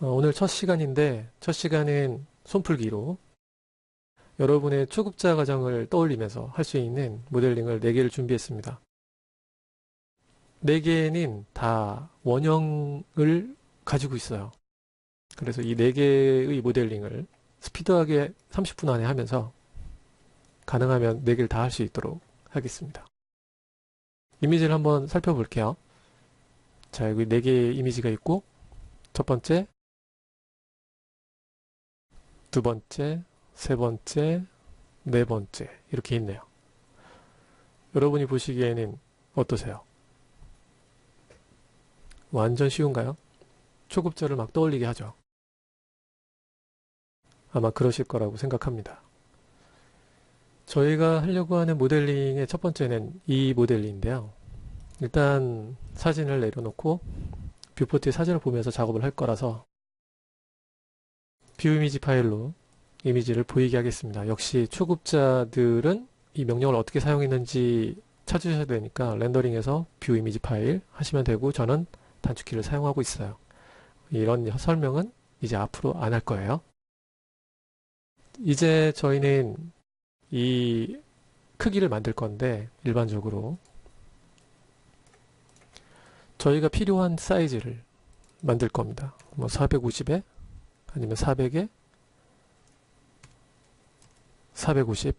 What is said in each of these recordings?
오늘 첫 시간인데, 첫 시간은 손풀기로 여러분의 초급자 과정을 떠올리면서 할 수 있는 모델링을 4개를 준비했습니다. 4개는 다 원형을 가지고 있어요. 그래서 이 4개의 모델링을 스피드하게 30분 안에 하면서 가능하면 4개를 다 할 수 있도록 하겠습니다. 이미지를 한번 살펴볼게요. 자, 여기 4개의 이미지가 있고, 첫 번째, 두 번째, 세 번째, 네 번째 이렇게 있네요. 여러분이 보시기에는 어떠세요? 완전 쉬운가요? 초급자를 막 떠올리게 하죠. 아마 그러실 거라고 생각합니다. 저희가 하려고 하는 모델링의 첫 번째는 이 모델링인데요. 일단 사진을 내려놓고 뷰포트의 사진을 보면서 작업을 할 거라서 뷰 이미지 파일로 이미지를 보이게 하겠습니다. 역시 초급자들은 이 명령을 어떻게 사용했는지 찾으셔야 되니까 렌더링에서 뷰 이미지 파일 하시면 되고, 저는 단축키를 사용하고 있어요. 이런 설명은 이제 앞으로 안 할 거예요. 이제 저희는 이 크기를 만들 건데, 일반적으로 저희가 필요한 사이즈를 만들 겁니다. 뭐 450에 아니면 400에 450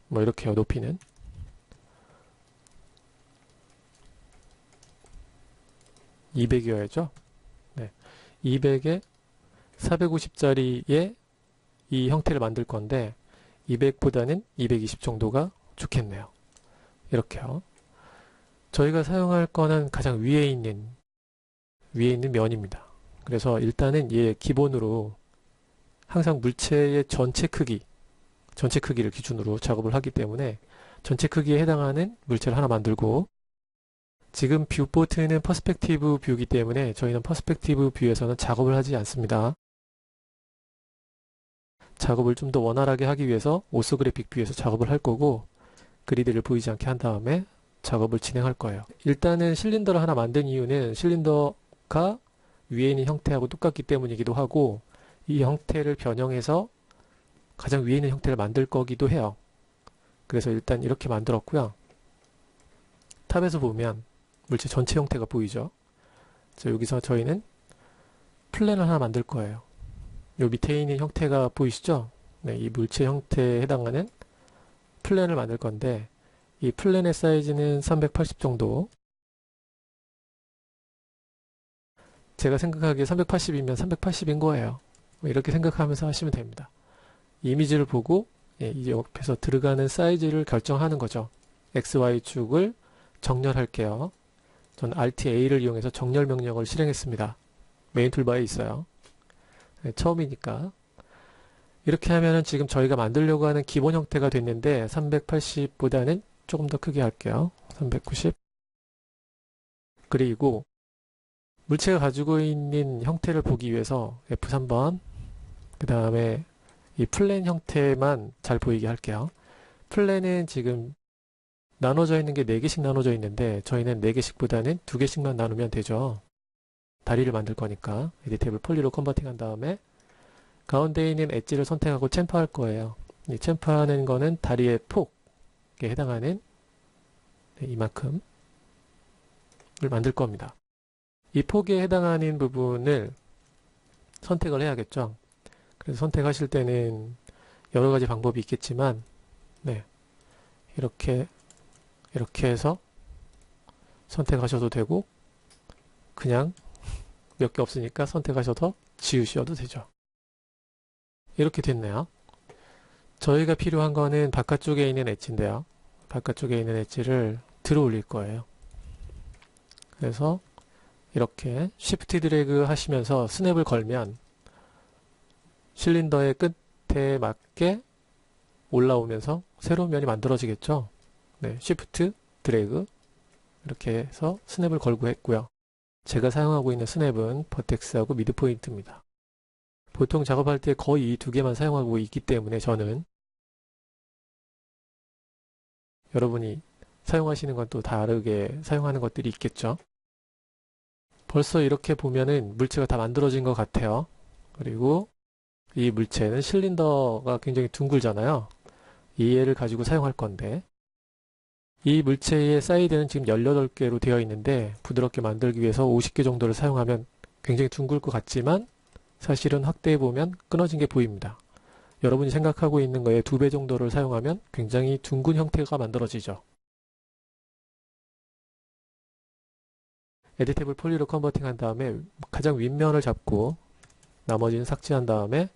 뭐 이렇게요. 높이는 200이어야죠. 네. 200에 450짜리의 이 형태를 만들 건데 200보다는 220 정도가 좋겠네요. 이렇게요. 저희가 사용할 거는 가장 위에 있는 면입니다. 그래서 일단은 얘 기본으로 항상 물체의 전체 크기를 기준으로 작업을 하기 때문에 전체 크기에 해당하는 물체를 하나 만들고, 지금 뷰포트는 퍼스펙티브 뷰이기 때문에 저희는 퍼스펙티브 뷰에서는 작업을 하지 않습니다. 작업을 좀 더 원활하게 하기 위해서 오소그래픽 뷰에서 작업을 할 거고, 그리드를 보이지 않게 한 다음에 작업을 진행할 거예요. 일단은 실린더를 하나 만든 이유는 실린더가 위에 있는 형태하고 똑같기 때문이기도 하고, 이 형태를 변형해서 가장 위에 있는 형태를 만들 거기도 해요. 그래서 일단 이렇게 만들었고요. 탑에서 보면 물체 전체 형태가 보이죠. 자, 여기서 저희는 플랜을 하나 만들 거예요. 요 밑에 있는 형태가 보이시죠? 네, 이 물체 형태에 해당하는 플랜을 만들 건데, 이 플랜의 사이즈는 380 정도. 제가 생각하기에 380이면 380인 거예요. 이렇게 생각하면서 하시면 됩니다. 이미지를 보고 이 옆에서 들어가는 사이즈를 결정하는 거죠. XY축을 정렬할게요. 전 Alt-A를 이용해서 정렬 명령을 실행했습니다. 메인 툴바에 있어요. 네, 처음이니까. 이렇게 하면은 지금 저희가 만들려고 하는 기본 형태가 됐는데 380보다는 조금 더 크게 할게요. 390. 그리고 물체가 가지고 있는 형태를 보기 위해서 F3번, 그 다음에 이 플랜 형태만 잘 보이게 할게요. 플랜은 지금 나눠져 있는 게 4개씩 나눠져 있는데 저희는 4개씩보다는 2개씩만 나누면 되죠. 다리를 만들 거니까 에디테이블 폴리로 컨버팅한 다음에 가운데 있는 엣지를 선택하고 챔프할 거예요. 이 챔프하는 거는 다리의 폭에 해당하는 이만큼을 만들 겁니다. 이 폭에 해당하는 부분을 선택을 해야겠죠. 그래서 선택하실 때는 여러 가지 방법이 있겠지만, 네, 이렇게 해서 선택하셔도 되고, 그냥 몇 개 없으니까 선택하셔서 지우셔도 되죠. 이렇게 됐네요. 저희가 필요한 거는 바깥쪽에 있는 엣지인데요. 바깥쪽에 있는 엣지를 들어 올릴 거예요. 그래서 이렇게 Shift 드래그 하시면서 스냅을 걸면 실린더의 끝에 맞게 올라오면서 새로운 면이 만들어지겠죠. 네, Shift 드래그 이렇게 해서 스냅을 걸고 했고요. 제가 사용하고 있는 스냅은 버텍스하고 미드포인트입니다. 보통 작업할 때 거의 이 2개만 사용하고 있기 때문에 저는, 여러분이 사용하시는 건 또 다르게 사용하는 것들이 있겠죠. 벌써 이렇게 보면은 물체가 다 만들어진 것 같아요. 그리고 이 물체는 실린더가 굉장히 둥글잖아요. 이 애를 가지고 사용할 건데 이 물체의 사이드는 지금 18개로 되어 있는데 부드럽게 만들기 위해서 50개 정도를 사용하면 굉장히 둥글 것 같지만 사실은 확대해보면 끊어진 게 보입니다. 여러분이 생각하고 있는 거에 2배 정도를 사용하면 굉장히 둥근 형태가 만들어지죠. 에디테이블 폴리로 컨버팅 한 다음에 가장 윗면을 잡고 나머지는 삭제한 다음에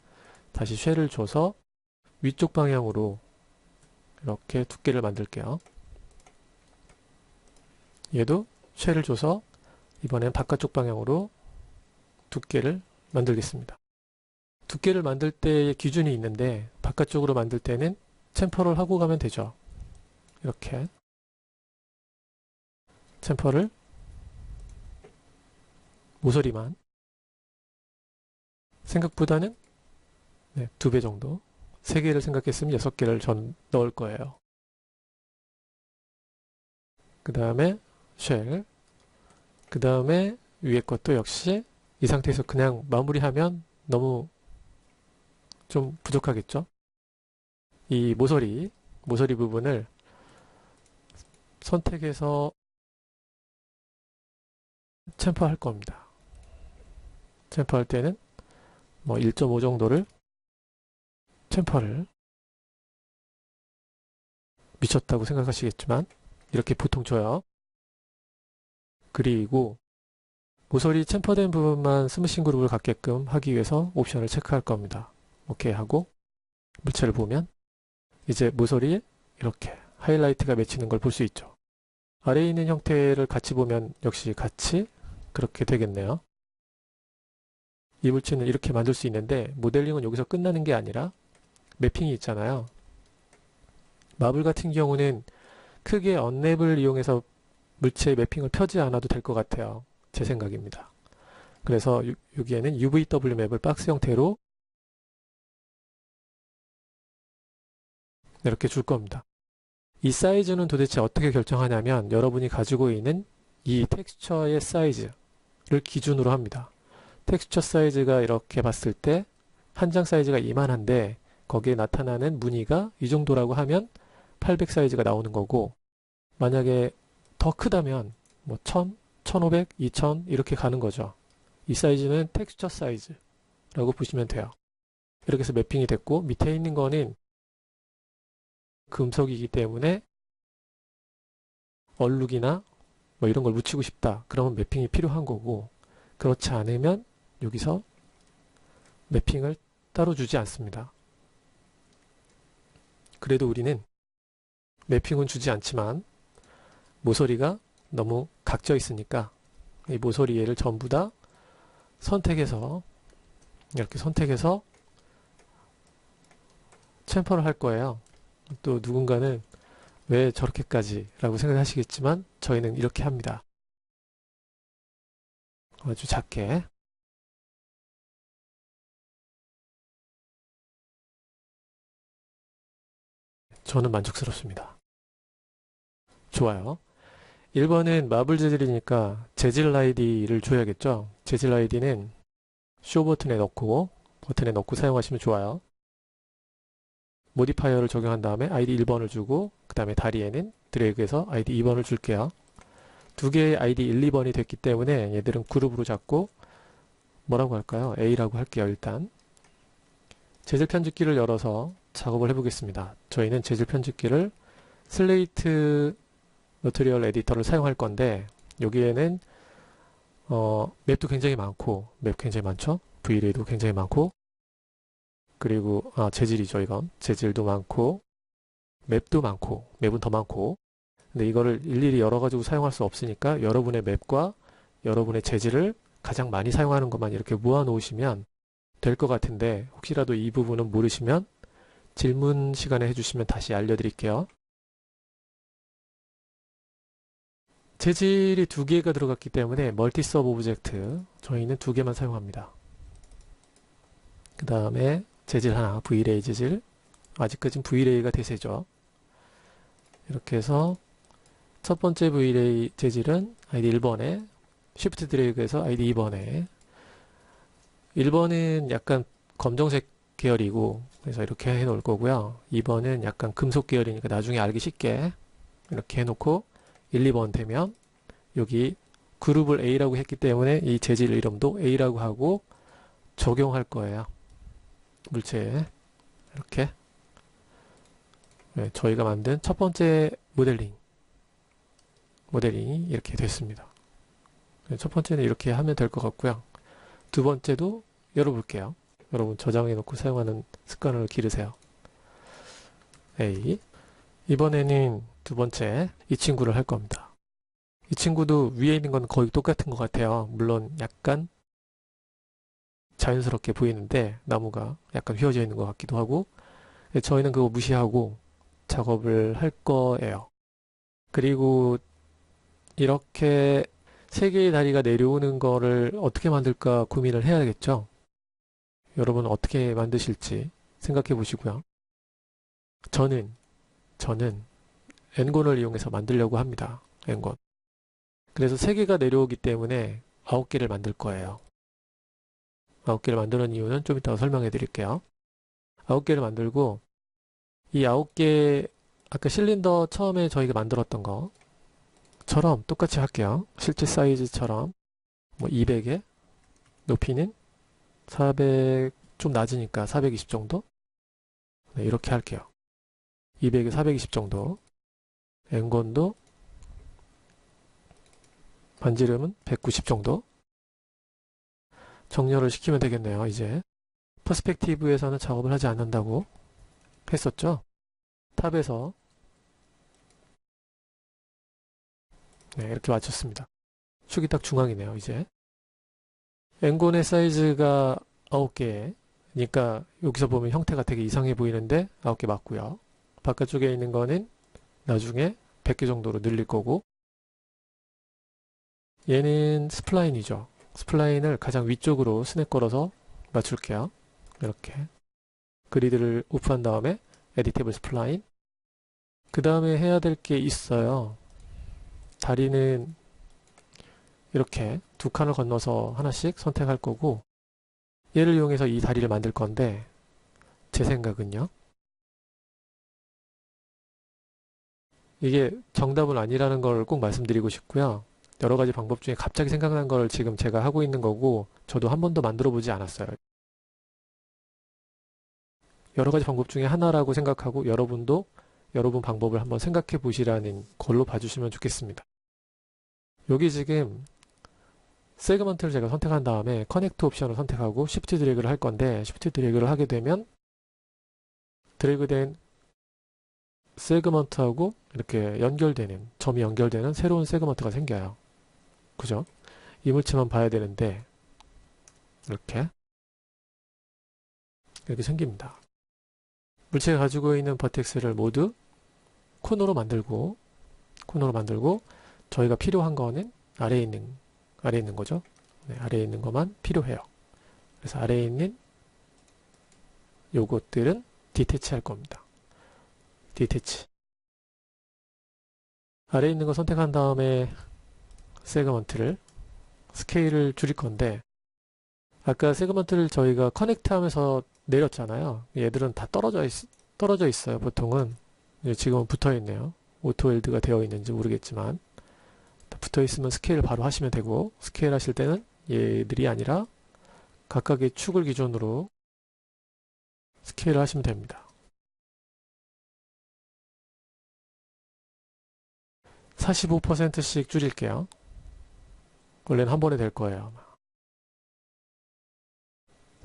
다시 쉘을 줘서 위쪽 방향으로 이렇게 두께를 만들게요. 얘도 쉘을 줘서 이번엔 바깥쪽 방향으로 두께를 만들겠습니다. 두께를 만들 때의 기준이 있는데 바깥쪽으로 만들 때는 챔퍼를 하고 가면 되죠. 이렇게 챔퍼를 모서리만 생각보다는 2배 정도 3개를 생각했으면 6개를 전 넣을 거예요. 그 다음에 쉘, 그 다음에 위에 것도 역시 이 상태에서 그냥 마무리하면 너무 좀 부족하겠죠? 이 모서리 부분을 선택해서 챔퍼 할 겁니다. 챔퍼 할 때는 뭐 1.5 정도를 챔퍼를 미쳤다고 생각하시겠지만 이렇게 보통 줘요. 그리고 모서리 챔퍼된 부분만 스무싱 그룹을 갖게끔 하기 위해서 옵션을 체크할 겁니다. 오케이 하고 물체를 보면 이제 모서리에 이렇게 하이라이트가 맺히는 걸 볼 수 있죠. 아래에 있는 형태를 같이 보면 역시 같이 그렇게 되겠네요. 이 물체는 이렇게 만들 수 있는데 모델링은 여기서 끝나는 게 아니라 매핑이 있잖아요. 마블 같은 경우는 크게 언랩을 이용해서 물체의 매핑을 펴지 않아도 될 것 같아요. 제 생각입니다. 그래서 여기에는 UVW 맵을 박스 형태로 이렇게 줄 겁니다. 이 사이즈는 도대체 어떻게 결정하냐면 여러분이 가지고 있는 이 텍스처의 사이즈를 기준으로 합니다. 텍스처 사이즈가 이렇게 봤을 때 한 장 사이즈가 이만한데 거기에 나타나는 무늬가 이 정도라고 하면 800 사이즈가 나오는 거고 만약에 더 크다면 뭐 1000, 1500, 2000 이렇게 가는 거죠. 이 사이즈는 텍스처 사이즈라고 보시면 돼요. 이렇게 해서 매핑이 됐고 밑에 있는 거는 금속이기 때문에 얼룩이나 뭐 이런 걸 묻히고 싶다. 그러면 매핑이 필요한 거고 그렇지 않으면 여기서 매핑을 따로 주지 않습니다. 그래도 우리는 매핑은 주지 않지만 모서리가 너무 각져 있으니까 이 모서리를 전부 다 선택해서 이렇게 선택해서 챔퍼를 할 거예요. 또 누군가는 왜 저렇게까지 라고 생각하시겠지만 저희는 이렇게 합니다. 아주 작게 저는 만족스럽습니다. 좋아요. 1번은 마블 재질이니까 재질 아이디를 줘야겠죠. 재질 아이디는 쇼 버튼에 넣고 사용하시면 좋아요. 모디파이어를 적용한 다음에 아이디 1번을 주고 그 다음에 다리에는 드래그해서 아이디 2번을 줄게요. 두 개의 아이디 1, 2번이 됐기 때문에 얘들은 그룹으로 잡고 뭐라고 할까요? A라고 할게요. 일단 재질 편집기를 열어서 작업을 해보겠습니다. 저희는 재질 편집기를 슬레이트 머티리얼 에디터를 사용할 건데 여기에는 맵도 굉장히 많고 맵 굉장히 많죠? V레이도 굉장히 많고 그리고 재질이죠. 이건 재질도 많고 맵도 많고 맵은 더 많고 근데 이거를 일일이 열어가지고 사용할 수 없으니까 여러분의 맵과 여러분의 재질을 가장 많이 사용하는 것만 이렇게 모아 놓으시면 될 것 같은데 혹시라도 이 부분은 모르시면 질문 시간에 해주시면 다시 알려드릴게요. 재질이 2개가 들어갔기 때문에 멀티 서브 오브젝트 저희는 2개만 사용합니다. 그 다음에 재질 하나 V레이 재질 아직까진 V레이가 대세죠. 이렇게 해서 첫 번째 V레이 재질은 아이디 1번에 Shift 드래그해서 아이디 2번에 1번은 약간 검정색 계열이고 그래서 이렇게 해 놓을 거고요. 2번은 약간 금속 계열이니까 나중에 알기 쉽게 이렇게 해놓고 1, 2번 되면 여기 그룹을 A라고 했기 때문에 이 재질 이름도 A라고 하고 적용할 거예요. 물체에 이렇게 네, 저희가 만든 첫 번째 모델링이 이렇게 됐습니다. 네, 첫 번째는 이렇게 하면 될 것 같고요. 두 번째도 열어볼게요. 여러분 저장해 놓고 사용하는 습관을 기르세요. A. 이번에는 두 번째 이 친구를 할 겁니다. 이 친구도 위에 있는 건 거의 똑같은 것 같아요. 물론 약간 자연스럽게 보이는데 나무가 약간 휘어져 있는 것 같기도 하고 저희는 그거 무시하고 작업을 할 거예요. 그리고 이렇게 세 개의 다리가 내려오는 거를 어떻게 만들까 고민을 해야겠죠. 여러분 어떻게 만드실지 생각해 보시고요. 저는 엔곤을 이용해서 만들려고 합니다. 엔곤. 그래서 세 개가 내려오기 때문에 9개를 만들 거예요. 9개를 만드는 이유는 좀 이따가 설명해 드릴게요. 9개를 만들고 이 9개 아까 실린더 처음에 저희가 만들었던 거처럼 똑같이 할게요. 실제 사이즈처럼 뭐 200에 높이는 400 좀 낮으니까 420 정도 네, 이렇게 할게요. 200에 420 정도 엔건도 반지름은 190 정도 정렬을 시키면 되겠네요. 이제 퍼스펙티브에서는 작업을 하지 않는다고 했었죠. 탑에서 네, 이렇게 맞췄습니다. 축이 딱 중앙이네요. 이제 엔곤의 사이즈가 9개니까 여기서 보면 형태가 되게 이상해 보이는데 9개 맞고요. 바깥쪽에 있는 거는 나중에 100개 정도로 늘릴 거고 얘는 스플라인이죠. 스플라인을 가장 위쪽으로 스냅 걸어서 맞출게요. 이렇게 그리드를 오프한 다음에 에디테이블 스플라인 그 다음에 해야 될 게 있어요. 다리는 이렇게 두 칸을 건너서 하나씩 선택할 거고 얘를 이용해서 이 다리를 만들 건데 제 생각은요. 이게 정답은 아니라는 걸 꼭 말씀드리고 싶고요. 여러 가지 방법 중에 갑자기 생각난 걸 지금 제가 하고 있는 거고 저도 한 번도 만들어 보지 않았어요. 여러 가지 방법 중에 하나라고 생각하고 여러분도 여러분 방법을 한번 생각해 보시라는 걸로 봐주시면 좋겠습니다. 여기 지금 세그먼트를 제가 선택한 다음에 커넥트 옵션을 선택하고 쉬프트 드래그를 할 건데 쉬프트 드래그를 하게 되면 드래그된 세그먼트하고 이렇게 연결되는 점이 연결되는 새로운 세그먼트가 생겨요. 그죠? 이물체만 봐야 되는데 이렇게 생깁니다. 물체가 가지고 있는 버텍스를 모두 코너로 만들고 저희가 필요한 거는 아래에 있는 거죠. 네, 아래에 있는 것만 필요해요. 그래서 아래에 있는 요것들은 디태치 할 겁니다. 디태치. 아래에 있는 거 선택한 다음에 세그먼트를 스케일을 줄일 건데 아까 세그먼트를 저희가 커넥트 하면서 내렸잖아요. 얘들은 다 떨어져 있어요. 보통은 지금은 붙어 있네요. 오토 웰드가 되어 있는지 모르겠지만 붙어 있으면 스케일 바로 하시면 되고 스케일 하실 때는 얘들이 아니라 각각의 축을 기준으로 스케일을 하시면 됩니다. 45%씩 줄일게요. 원래는 한 번에 될 거예요.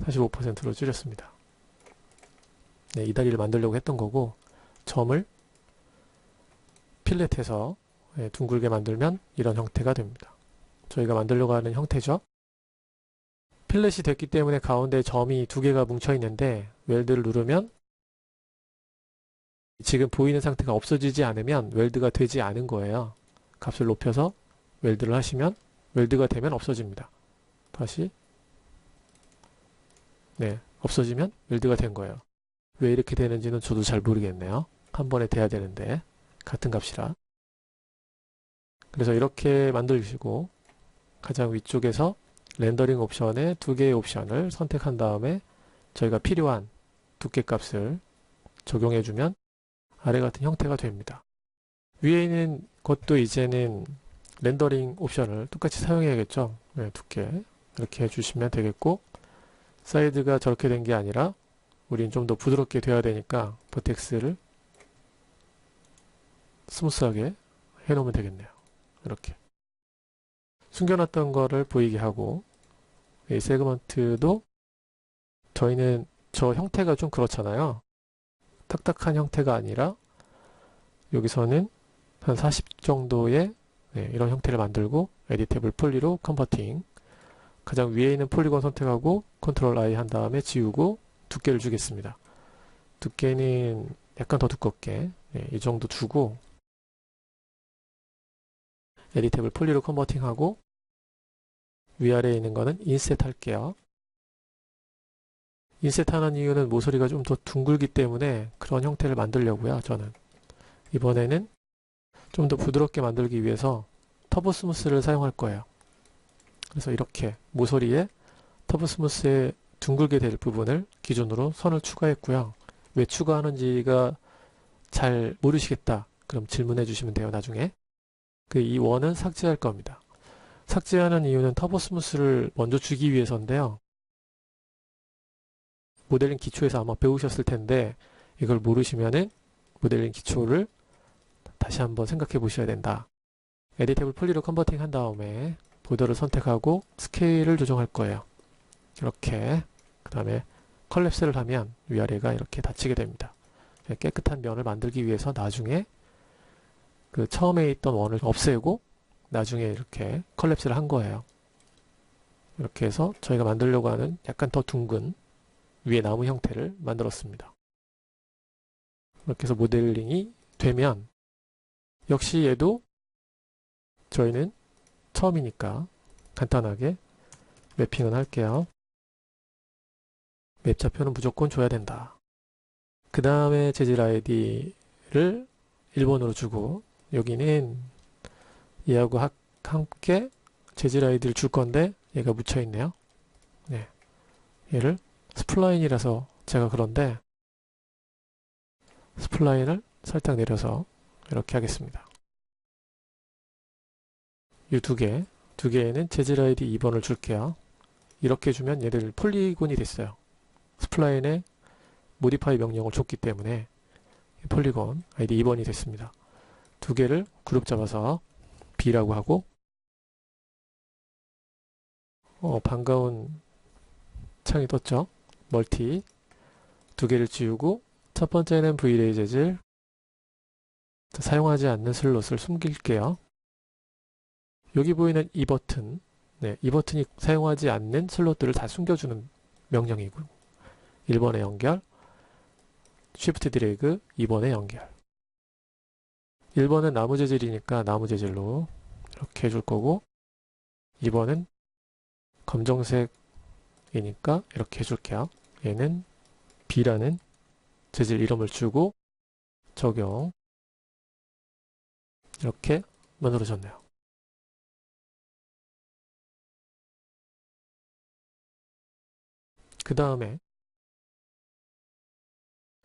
45%로 줄였습니다. 네, 이 다리를 만들려고 했던 거고 점을 필렛해서 둥글게 만들면 이런 형태가 됩니다. 저희가 만들려고 하는 형태죠. 필렛이 됐기 때문에 가운데 점이 두 개가 뭉쳐 있는데 웰드를 누르면 지금 보이는 상태가 없어지지 않으면 웰드가 되지 않은 거예요. 값을 높여서 웰드를 하시면 웰드가 되면 없어집니다. 다시 네, 없어지면 웰드가 된 거예요. 왜 이렇게 되는지는 저도 잘 모르겠네요. 한 번에 돼야 되는데 같은 값이라. 그래서 이렇게 만들시고 가장 위쪽에서 렌더링 옵션에 두 개의 옵션을 선택한 다음에 저희가 필요한 두께 값을 적용해주면 아래 같은 형태가 됩니다. 위에 있는 것도 이제는 렌더링 옵션을 똑같이 사용해야겠죠. 네, 두께 이렇게 해주시면 되겠고, 사이드가 저렇게 된 게 아니라 우린 좀 더 부드럽게 돼야 되니까 버텍스를 스무스하게 해놓으면 되겠네요. 이렇게 숨겨놨던 거를 보이게 하고, 이 세그먼트도 저희는 저 형태가 좀 그렇잖아요. 딱딱한 형태가 아니라 여기서는 한 40 정도의 이런 형태를 만들고 에디테이블 폴리로 컨버팅, 가장 위에 있는 폴리곤 선택하고 컨트롤 I 한 다음에 지우고 두께를 주겠습니다. 두께는 약간 더 두껍게 이 정도 주고 에디테이블 폴리로 컨버팅하고 위아래에 있는 거는 인셋 할게요. 인셋 하는 이유는 모서리가 좀 더 둥글기 때문에 그런 형태를 만들려고요. 저는 이번에는 좀 더 부드럽게 만들기 위해서 터보 스무스를 사용할 거예요. 그래서 이렇게 모서리에 터보 스무스에 둥글게 될 부분을 기준으로 선을 추가했고요. 왜 추가하는지가 잘 모르시겠다. 그럼 질문해 주시면 돼요. 나중에. 이 원은 삭제할 겁니다. 삭제하는 이유는 터보 스무스를 먼저 주기 위해서인데요. 모델링 기초에서 아마 배우셨을 텐데 이걸 모르시면은 모델링 기초를 다시 한번 생각해 보셔야 된다. 에디테이블 폴리로 컨버팅 한 다음에 보더를 선택하고 스케일을 조정할 거예요. 이렇게. 그 다음에 컬랩스를 하면 위아래가 이렇게 닫히게 됩니다. 깨끗한 면을 만들기 위해서 나중에 그 처음에 있던 원을 없애고 나중에 이렇게 컬랩스를 한 거예요. 이렇게 해서 저희가 만들려고 하는 약간 더 둥근 위에 나무 형태를 만들었습니다. 이렇게 해서 모델링이 되면 역시 얘도 저희는 처음이니까 간단하게 매핑은 할게요. 맵 좌표는 무조건 줘야 된다. 그 다음에 재질 아이디를 1번으로 주고 여기는 얘하고 함께 재질 아이디를 줄 건데 얘가 묻혀 있네요. 네. 얘를 스플라인이라서 제가 그런데 스플라인을 살짝 내려서 이렇게 하겠습니다. 이 두 개에는 재질 아이디 2번을 줄게요. 이렇게 주면 얘들 폴리곤이 됐어요. 스플라인에 모디파이 명령을 줬기 때문에 폴리곤 아이디 2번이 됐습니다. 두 개를 그룹 잡아서 B라고 하고 반가운 창이 떴죠. 멀티 두 개를 지우고 첫 번째는 V레이 재질 사용하지 않는 슬롯을 숨길게요. 여기 보이는 이 버튼 이 버튼이 사용하지 않는 슬롯들을 다 숨겨주는 명령이고 1번에 연결 Shift 드래그 2번에 연결 1번은 나무 재질이니까 나무 재질로 이렇게 해줄 거고 2번은 검정색이니까 이렇게 해줄게요. 얘는 B라는 재질 이름을 주고 적용 이렇게 만들어졌네요. 그 다음에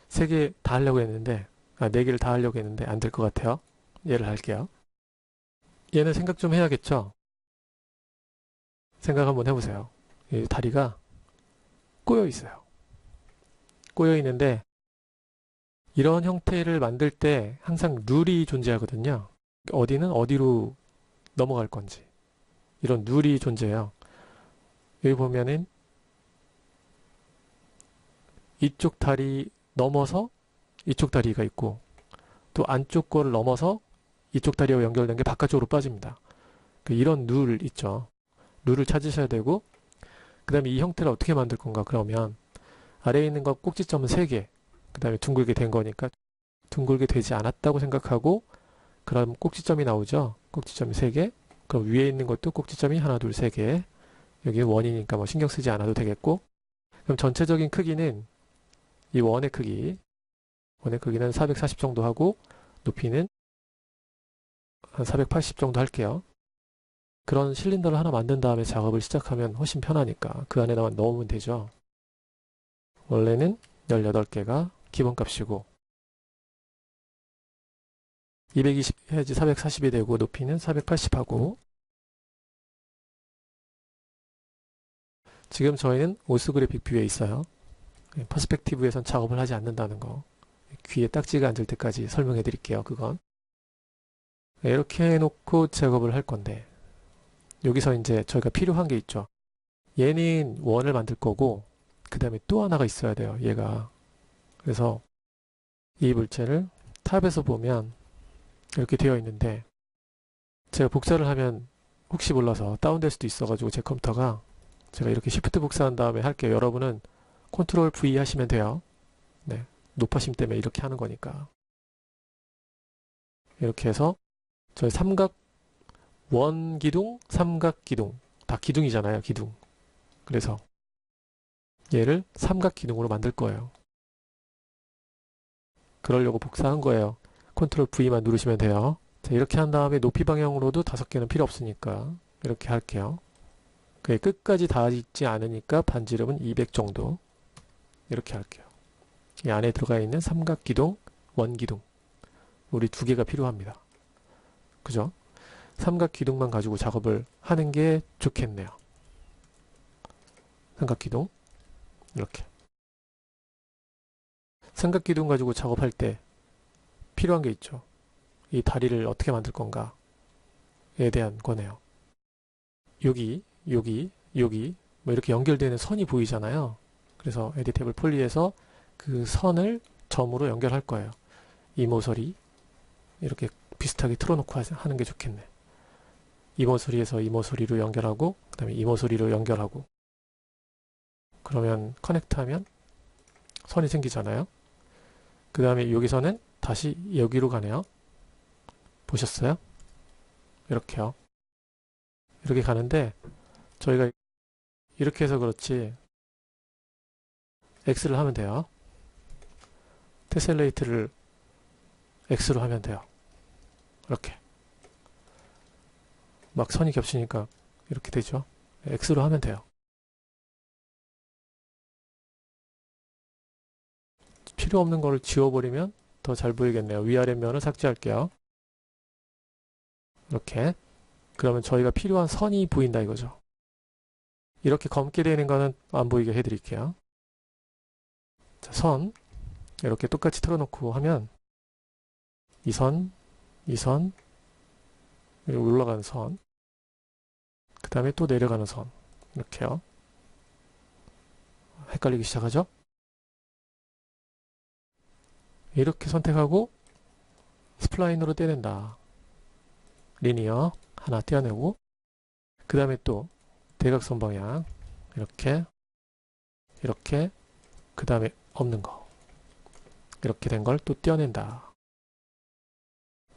3개 다 하려고 했는데 4개를 다 하려고 했는데 안 될 것 같아요. 얘를 할게요. 얘는 생각 좀 해야겠죠? 생각 한번 해보세요. 이 다리가 꼬여 있어요. 꼬여 있는데 이런 형태를 만들 때 항상 룰이 존재하거든요. 어디는 어디로 넘어갈 건지 이런 룰이 존재해요. 여기 보면은 이쪽 다리 넘어서 이쪽 다리가 있고 또 안쪽 거를 넘어서 이쪽 다리와 연결된 게 바깥쪽으로 빠집니다. 이런 룰 있죠. 룰을 찾으셔야 되고 그 다음에 이 형태를 어떻게 만들 건가 그러면 아래에 있는 거 꼭지점은 3개 그 다음에 둥글게 된 거니까 둥글게 되지 않았다고 생각하고 그럼 꼭지점이 나오죠. 꼭지점이 3개 그럼 위에 있는 것도 꼭지점이 하나 둘 3개 여기 원이니까 뭐 신경 쓰지 않아도 되겠고 그럼 전체적인 크기는 이 원의 크기는 440 정도 하고 높이는 한 480 정도 할게요. 그런 실린더를 하나 만든 다음에 작업을 시작하면 훨씬 편하니까 그 안에다만 넣으면 되죠. 원래는 18개가 기본값이고 220 해야지 440이 되고 높이는 480하고 지금 저희는 오스그래픽 뷰에 있어요. 퍼스펙티브에선 작업을 하지 않는다는 거. 귀에 딱지가 앉을 때까지 설명해 드릴게요. 그건. 이렇게 해놓고 작업을 할 건데 여기서 이제 저희가 필요한 게 있죠. 얘는 원을 만들 거고 그 다음에 또 하나가 있어야 돼요. 얘가. 그래서 이 물체를 탑에서 보면 이렇게 되어 있는데 제가 복사를 하면 혹시 몰라서 다운될 수도 있어가지고 제 컴퓨터가 제가 이렇게 Shift 복사한 다음에 할게요. 여러분은 Ctrl V 하시면 돼요. 네, 높아심 때문에 이렇게 하는 거니까. 이렇게 해서 저희 삼각 원 기둥, 삼각 기둥 다 기둥이잖아요. 기둥. 그래서 얘를 삼각 기둥으로 만들 거예요. 그러려고 복사한 거예요. Ctrl V만 누르시면 돼요. 자, 이렇게 한 다음에 높이 방향으로도 5개는 필요 없으니까 이렇게 할게요. 그게 끝까지 닿지 않으니까 반지름은 200 정도 이렇게 할게요. 이 안에 들어가 있는 삼각기둥, 원기둥 우리 2개가 필요합니다. 그죠? 삼각기둥만 가지고 작업을 하는 게 좋겠네요. 삼각기둥 이렇게 삼각기둥 가지고 작업할 때 필요한 게 있죠. 이 다리를 어떻게 만들 건가에 대한 거네요. 여기 뭐 이렇게 연결되는 선이 보이잖아요. 그래서 에디테이블 폴리에서 그 선을 점으로 연결할 거예요. 이 모서리 이렇게 비슷하게 틀어놓고 하는 게 좋겠네. 이 모서리에서 이 모서리로 연결하고 그 다음에 이 모서리로 연결하고 그러면 커넥트하면 선이 생기잖아요. 그 다음에 여기서는 다시 여기로 가네요. 보셨어요? 이렇게요. 이렇게 가는데 저희가 이렇게 해서 그렇지 X를 하면 돼요. 테셀레이트를 X로 하면 돼요. 이렇게 막 선이 겹치니까 이렇게 되죠. X로 하면 돼요. 필요 없는 거를 지워버리면 더 잘 보이겠네요. 위아랫면을 삭제할게요. 이렇게 그러면 저희가 필요한 선이 보인다 이거죠. 이렇게 검게 되는 거는 안 보이게 해드릴게요. 자, 선 이렇게 똑같이 틀어놓고 하면 이 선, 이 선, 올라가는 선, 그 다음에 또 내려가는 선 이렇게요. 헷갈리기 시작하죠? 이렇게 선택하고 스플라인으로 떼낸다. 리니어 하나 떼어내고 그 다음에 또 대각선 방향 이렇게 그 다음에 없는 거 이렇게 된 걸 또 떼어낸다.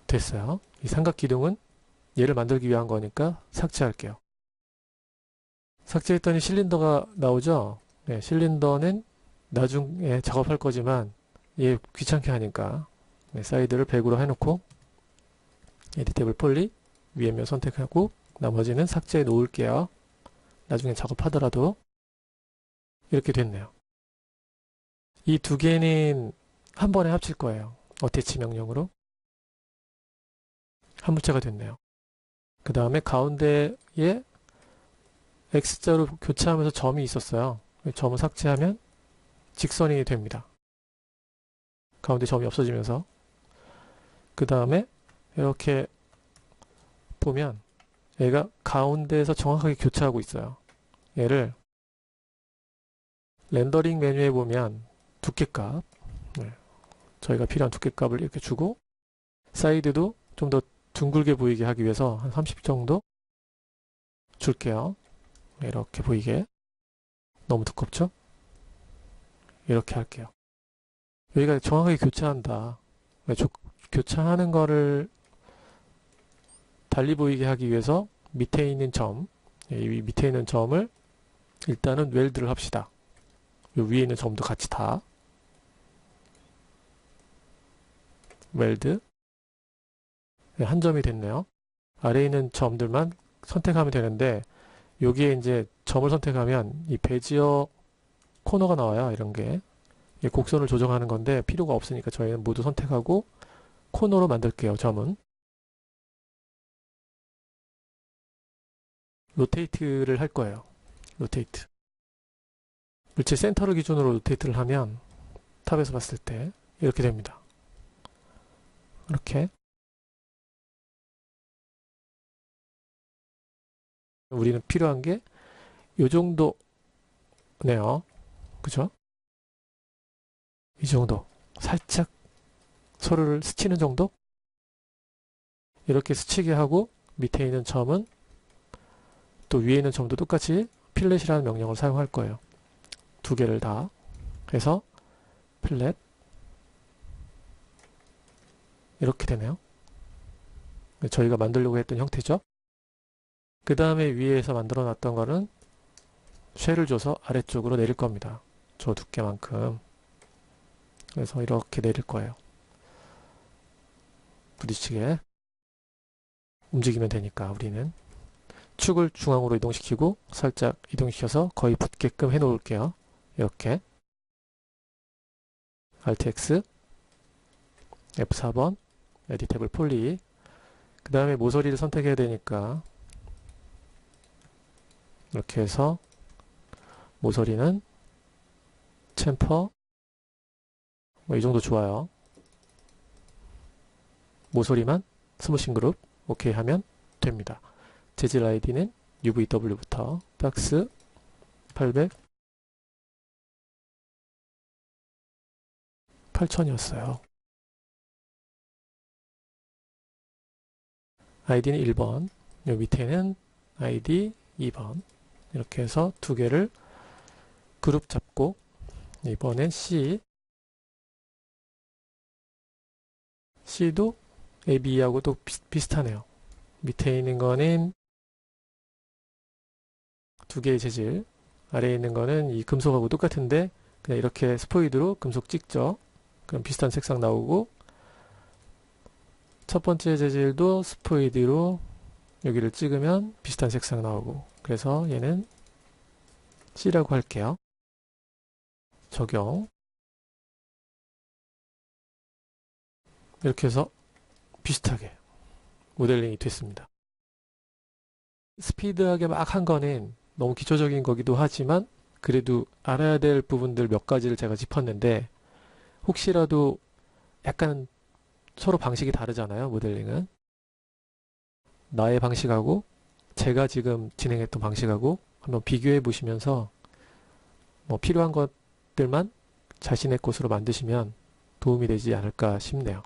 됐어요. 이 삼각기둥은 얘를 만들기 위한 거니까 삭제할게요. 삭제했더니 실린더가 나오죠. 네, 실린더는 나중에 작업할 거지만 얘 귀찮게 하니까 네, 사이드를 100으로 해놓고 에디테이블 폴리 위에면 선택하고 나머지는 삭제해 놓을게요. 나중에 작업하더라도 이렇게 됐네요. 이 2개는 한 번에 합칠 거예요. 어태치 명령으로 한 물체가 됐네요. 그 다음에 가운데에 X자로 교차하면서 점이 있었어요. 점을 삭제하면 직선이 됩니다. 가운데 점이 없어지면서 그 다음에 이렇게 보면 얘가 가운데에서 정확하게 교차하고 있어요. 얘를 렌더링 메뉴에 보면 두께값 저희가 필요한 두께값을 이렇게 주고 사이드도 좀 더 둥글게 보이게 하기 위해서 한 30 정도 줄게요. 이렇게 보이게. 너무 두껍죠? 이렇게 할게요. 여기가 정확하게 교차한다. 교차하는 거를 달리 보이게 하기 위해서 밑에 있는 점, 이 밑에 있는 점을 일단은 웰드를 합시다. 이 위에 있는 점도 같이 다 웰드 한 점이 됐네요. 아래에 있는 점들만 선택하면 되는데 여기에 이제 점을 선택하면 이 베지어 코너가 나와요. 이런 게. 이 곡선을 조정하는 건데 필요가 없으니까 저희는 모두 선택하고 코너로 만들게요. 점은. 로테이트를 할 거예요. 로테이트. 물체 센터를 기준으로 로테이트를 하면 탑에서 봤을 때 이렇게 됩니다. 이렇게. 우리는 필요한 게 이 정도네요. 그죠? 이 정도. 살짝 서로를 스치는 정도? 이렇게 스치게 하고 밑에 있는 점은 또 위에 있는 점도 똑같이 필렛이라는 명령을 사용할 거예요. 두 개를 다 해서 필렛 이렇게 되네요. 저희가 만들려고 했던 형태죠. 그 다음에 위에서 만들어 놨던 거는 쉘을 줘서 아래쪽으로 내릴 겁니다. 저 두께만큼. 그래서 이렇게 내릴 거예요. 부딪히게 움직이면 되니까 우리는 축을 중앙으로 이동시키고 살짝 이동시켜서 거의 붙게끔 해 놓을게요. 이렇게 Alt X F4번 에디테이블 폴리 그 다음에 모서리를 선택해야 되니까 이렇게 해서 모서리는 챔퍼 뭐 이 정도 좋아요. 모서리만 스무싱 그룹 오케이 하면 됩니다. 재질 아이디는 UVW부터 박스 800 8000이었어요. 아이디는 1번 요 밑에는 아이디 2번 이렇게 해서 두 개를 그룹 잡고 이번엔 C도 AB하고 또 비슷하네요. 밑에 있는 거는 두 개의 재질 아래에 있는 거는 이 금속하고 똑같은데 그냥 이렇게 스포이드로 금속 찍죠. 그럼 비슷한 색상 나오고 첫 번째 재질도 스포이드로 여기를 찍으면 비슷한 색상 나오고 그래서 얘는 C라고 할게요. 적용 이렇게 해서 비슷하게 모델링이 됐습니다. 스피드하게 막 한 거는 너무 기초적인 거기도 하지만 그래도 알아야 될 부분들 몇 가지를 제가 짚었는데 혹시라도 약간 서로 방식이 다르잖아요. 모델링은 나의 방식하고 제가 지금 진행했던 방식하고 한번 비교해 보시면서 뭐 필요한 것들만 자신의 것으로 만드시면 도움이 되지 않을까 싶네요.